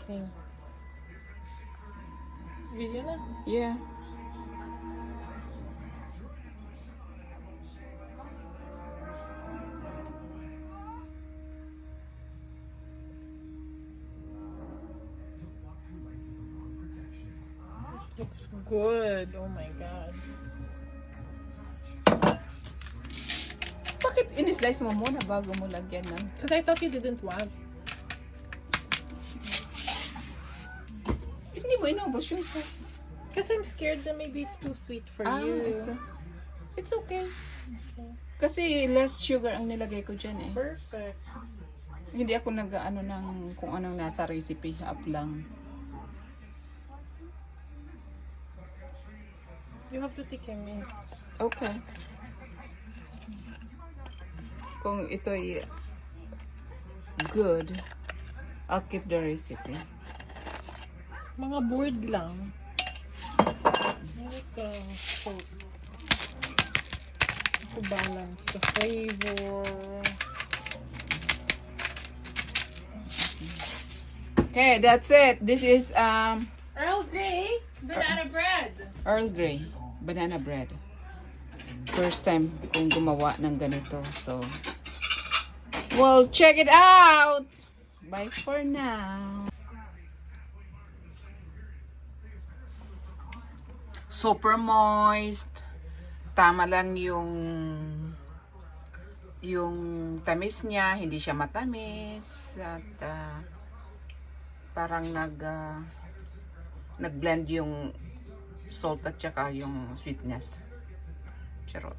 Okay. Video na. Yeah. Looks good. Oh my god. Bakit in-slice mo muna bago mo lagyan ng... Because I thought you didn't want. Hindi mo inubos yung sauce. Because I'm scared that maybe it's too sweet for you. It's okay. Kasi less sugar ang nilagay ko dyan eh. Perfect. Hindi ako nag-ano ng kung anong nasa recipe. Up lang. You have to take me. Okay. Kung ito'y good, I'll keep the recipe. Mga board lang. Like salt. To balance the flavor. Okay, that's it. This is Earl Grey banana bread. Earl Grey banana bread. First time kong gumawa ng ganito. So, well, check it out. Bye for now. Super moist. Tama lang yung tamis niya, hindi siya matamis at parang nag-blend yung salt at saka yung sweetness. Charot.